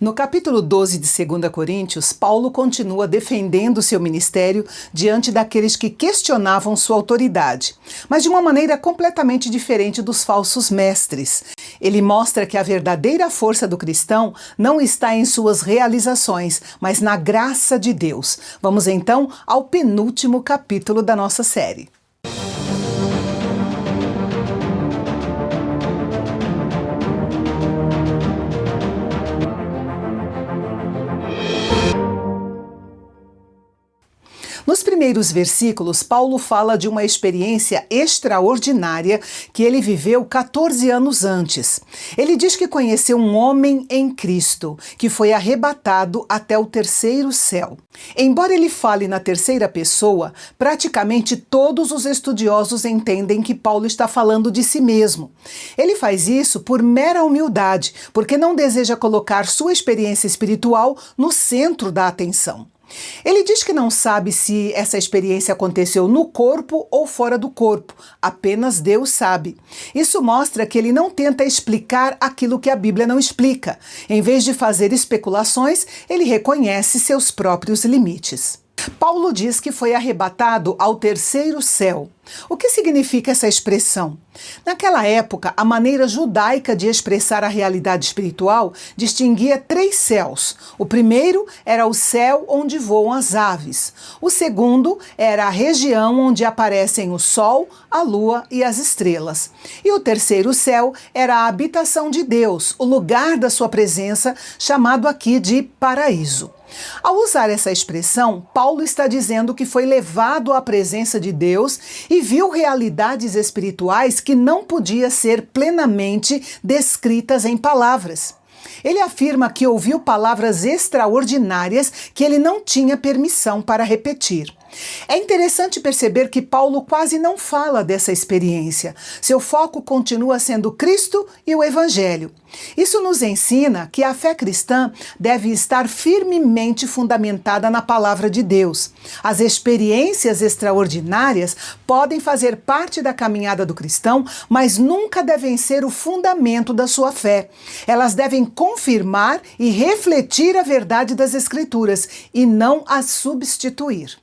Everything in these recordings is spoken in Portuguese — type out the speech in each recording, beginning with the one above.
No capítulo 12 de 2 Coríntios, Paulo continua defendendo seu ministério diante daqueles que questionavam sua autoridade, mas de uma maneira completamente diferente dos falsos mestres. Ele mostra que a verdadeira força do cristão não está em suas realizações, mas na graça de Deus. Vamos então ao penúltimo capítulo da nossa série. Nos primeiros versículos, Paulo fala de uma experiência extraordinária que ele viveu 14 anos antes. Ele diz que conheceu um homem em Cristo, que foi arrebatado até o terceiro céu. Embora ele fale na terceira pessoa, praticamente todos os estudiosos entendem que Paulo está falando de si mesmo. Ele faz isso por mera humildade, porque não deseja colocar sua experiência espiritual no centro da atenção. Ele diz que não sabe se essa experiência aconteceu no corpo ou fora do corpo, apenas Deus sabe. Isso mostra que ele não tenta explicar aquilo que a Bíblia não explica. Em vez de fazer especulações, ele reconhece seus próprios limites. Paulo diz que foi arrebatado ao terceiro céu. O que significa essa expressão? Naquela época, a maneira judaica de expressar a realidade espiritual distinguia 3 céus. O primeiro era o céu onde voam as aves. O segundo era a região onde aparecem o sol, a lua e as estrelas. E o terceiro céu era a habitação de Deus, o lugar da sua presença, chamado aqui de paraíso. Ao usar essa expressão, Paulo está dizendo que foi levado à presença de Deus e viu realidades espirituais que não podiam ser plenamente descritas em palavras. Ele afirma que ouviu palavras extraordinárias que ele não tinha permissão para repetir. É interessante perceber que Paulo quase não fala dessa experiência. Seu foco continua sendo Cristo e o Evangelho. Isso nos ensina que a fé cristã deve estar firmemente fundamentada na palavra de Deus. As experiências extraordinárias podem fazer parte da caminhada do cristão, mas nunca devem ser o fundamento da sua fé. Elas devem confirmar e refletir a verdade das Escrituras e não as substituir.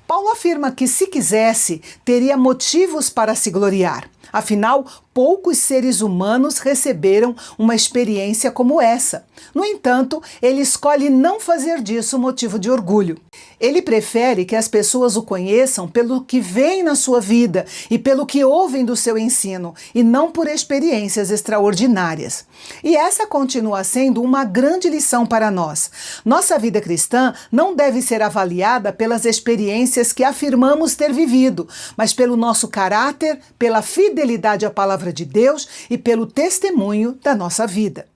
Paulo afirma que, se quisesse, teria motivos para se gloriar. Afinal, poucos seres humanos receberam uma experiência como essa. No entanto, ele escolhe não fazer disso motivo de orgulho. Ele prefere que as pessoas o conheçam pelo que veem na sua vida e pelo que ouvem do seu ensino, e não por experiências extraordinárias. E essa continua sendo uma grande lição para nós. Nossa vida cristã não deve ser avaliada pelas experiências que afirmamos ter vivido, mas pelo nosso caráter, pela fidelidade à palavra de Deus e pelo testemunho da nossa vida.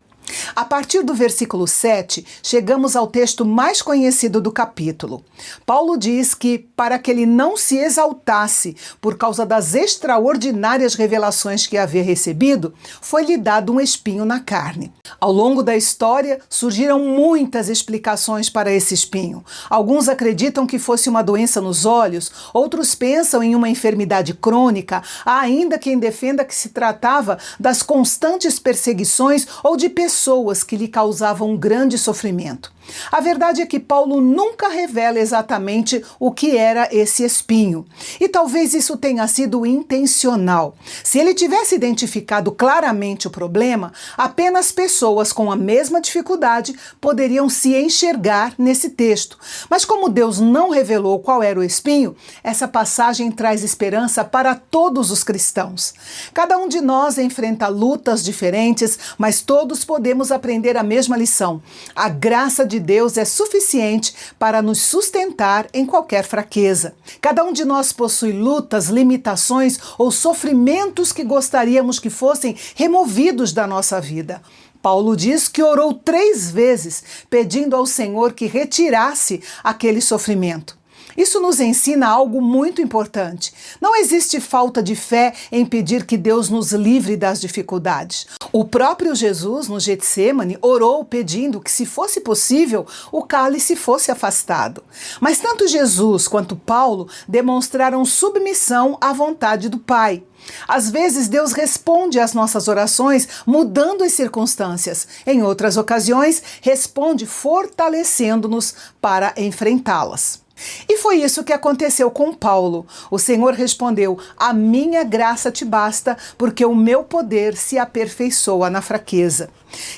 A partir do versículo 7, chegamos ao texto mais conhecido do capítulo. Paulo diz que, para que ele não se exaltasse por causa das extraordinárias revelações que havia recebido, foi-lhe dado um espinho na carne. Ao longo da história, surgiram muitas explicações para esse espinho. Alguns acreditam que fosse uma doença nos olhos, outros pensam em uma enfermidade crônica, há ainda quem defenda que se tratava das constantes perseguições ou de pessoas que lhe causavam um grande sofrimento. A verdade é que Paulo nunca revela exatamente o que era esse espinho. E talvez isso tenha sido intencional. Se ele tivesse identificado claramente o problema, apenas pessoas com a mesma dificuldade poderiam se enxergar nesse texto. Mas como Deus não revelou qual era o espinho, essa passagem traz esperança para todos os cristãos. Cada um de nós enfrenta lutas diferentes, mas todos podemos aprender a mesma lição. A graça de Deus é suficiente para nos sustentar em qualquer fraqueza. Cada um de nós possui lutas, limitações ou sofrimentos que gostaríamos que fossem removidos da nossa vida. Paulo diz que orou 3 vezes, pedindo ao Senhor que retirasse aquele sofrimento. Isso nos ensina algo muito importante. Não existe falta de fé em pedir que Deus nos livre das dificuldades. O próprio Jesus, no Getsêmani, orou pedindo que, se fosse possível, o cálice fosse afastado. Mas tanto Jesus quanto Paulo demonstraram submissão à vontade do Pai. Às vezes, Deus responde às nossas orações mudando as circunstâncias. Em outras ocasiões, responde fortalecendo-nos para enfrentá-las. E foi isso que aconteceu com Paulo. O Senhor respondeu: "A minha graça te basta, porque o meu poder se aperfeiçoa na fraqueza."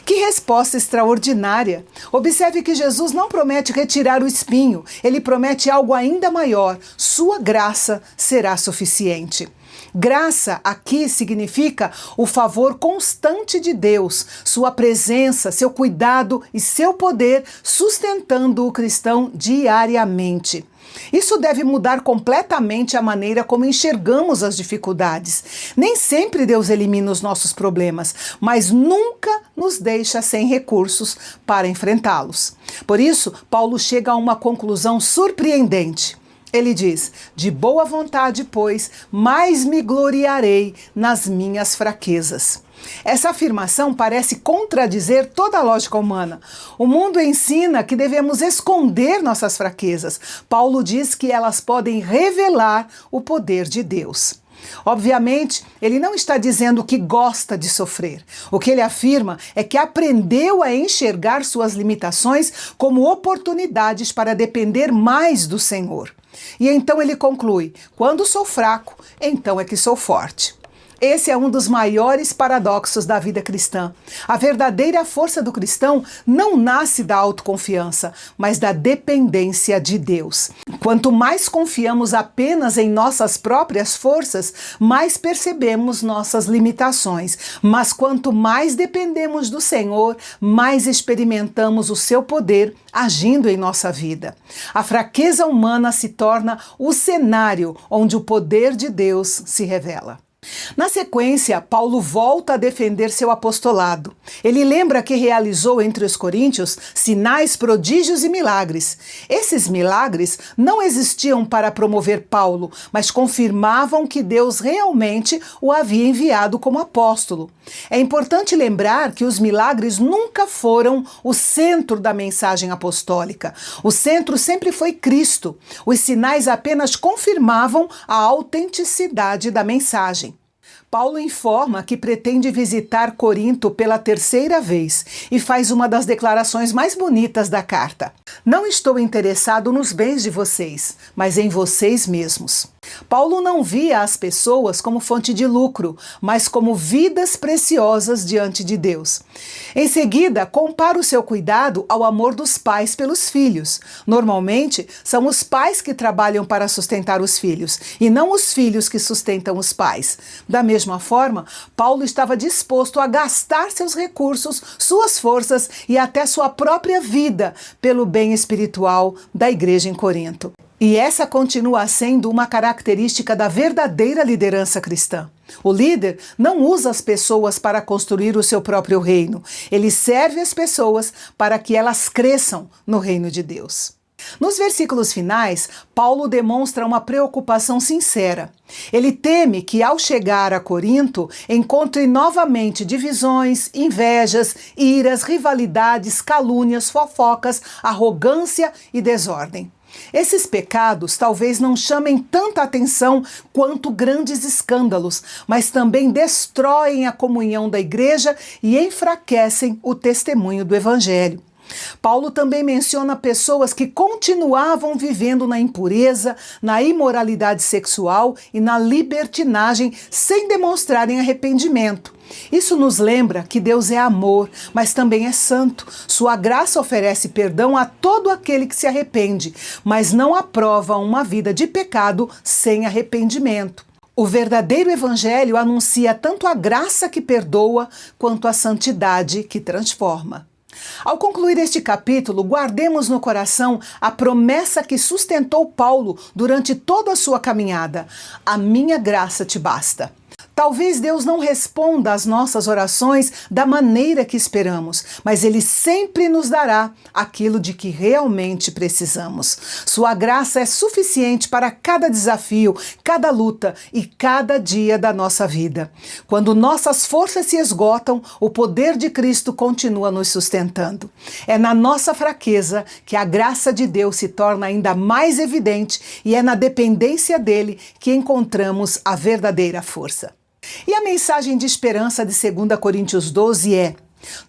Que resposta extraordinária! Observe que Jesus não promete retirar o espinho, ele promete algo ainda maior: sua graça será suficiente. Graça aqui significa o favor constante de Deus, sua presença, seu cuidado e seu poder sustentando o cristão diariamente. Isso deve mudar completamente a maneira como enxergamos as dificuldades. Nem sempre Deus elimina os nossos problemas, mas nunca nos deixa sem recursos para enfrentá-los. Por isso, Paulo chega a uma conclusão surpreendente. Ele diz: "De boa vontade, pois, mais me gloriarei nas minhas fraquezas." Essa afirmação parece contradizer toda a lógica humana. O mundo ensina que devemos esconder nossas fraquezas. Paulo diz que elas podem revelar o poder de Deus. Obviamente, ele não está dizendo que gosta de sofrer. O que ele afirma é que aprendeu a enxergar suas limitações como oportunidades para depender mais do Senhor. E então ele conclui: "Quando sou fraco, então é que sou forte." Esse é um dos maiores paradoxos da vida cristã. A verdadeira força do cristão não nasce da autoconfiança, mas da dependência de Deus. Quanto mais confiamos apenas em nossas próprias forças, mais percebemos nossas limitações. Mas quanto mais dependemos do Senhor, mais experimentamos o seu poder agindo em nossa vida. A fraqueza humana se torna o cenário onde o poder de Deus se revela. Na sequência, Paulo volta a defender seu apostolado. Ele lembra que realizou entre os coríntios sinais, prodígios e milagres. Esses milagres não existiam para promover Paulo, mas confirmavam que Deus realmente o havia enviado como apóstolo. É importante lembrar que os milagres nunca foram o centro da mensagem apostólica. O centro sempre foi Cristo. Os sinais apenas confirmavam a autenticidade da mensagem. Paulo informa que pretende visitar Corinto pela terceira vez e faz uma das declarações mais bonitas da carta: "Não estou interessado nos bens de vocês, mas em vocês mesmos." Paulo não via as pessoas como fonte de lucro, mas como vidas preciosas diante de Deus. Em seguida, compara o seu cuidado ao amor dos pais pelos filhos. Normalmente, são os pais que trabalham para sustentar os filhos, e não os filhos que sustentam os pais. Da mesma forma, Paulo estava disposto a gastar seus recursos, suas forças e até sua própria vida pelo bem espiritual da igreja em Corinto. E essa continua sendo uma característica da verdadeira liderança cristã. O líder não usa as pessoas para construir o seu próprio reino. Ele serve as pessoas para que elas cresçam no reino de Deus. Nos versículos finais, Paulo demonstra uma preocupação sincera. Ele teme que, ao chegar a Corinto, encontre novamente divisões, invejas, iras, rivalidades, calúnias, fofocas, arrogância e desordem. Esses pecados talvez não chamem tanta atenção quanto grandes escândalos, mas também destroem a comunhão da igreja e enfraquecem o testemunho do Evangelho. Paulo também menciona pessoas que continuavam vivendo na impureza, na imoralidade sexual e na libertinagem sem demonstrarem arrependimento. Isso nos lembra que Deus é amor, mas também é santo. Sua graça oferece perdão a todo aquele que se arrepende, mas não aprova uma vida de pecado sem arrependimento. O verdadeiro evangelho anuncia tanto a graça que perdoa, quanto a santidade que transforma. Ao concluir este capítulo, guardemos no coração a promessa que sustentou Paulo durante toda a sua caminhada: "A minha graça te basta." Talvez Deus não responda às nossas orações da maneira que esperamos, mas Ele sempre nos dará aquilo de que realmente precisamos. Sua graça é suficiente para cada desafio, cada luta e cada dia da nossa vida. Quando nossas forças se esgotam, o poder de Cristo continua nos sustentando. É na nossa fraqueza que a graça de Deus se torna ainda mais evidente e é na dependência dele que encontramos a verdadeira força. E a mensagem de esperança de 2 Coríntios 12 é: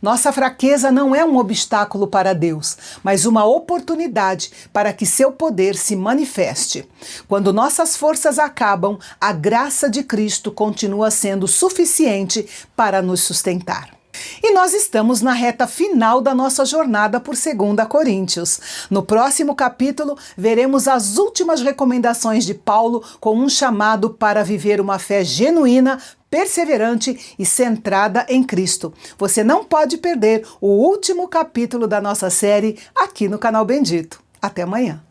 nossa fraqueza não é um obstáculo para Deus, mas uma oportunidade para que seu poder se manifeste. Quando nossas forças acabam, a graça de Cristo continua sendo suficiente para nos sustentar. E nós estamos na reta final da nossa jornada por 2 Coríntios. No próximo capítulo, veremos as últimas recomendações de Paulo com um chamado para viver uma fé genuína, perseverante e centrada em Cristo. Você não pode perder o último capítulo da nossa série aqui no Canal Bendito. Até amanhã.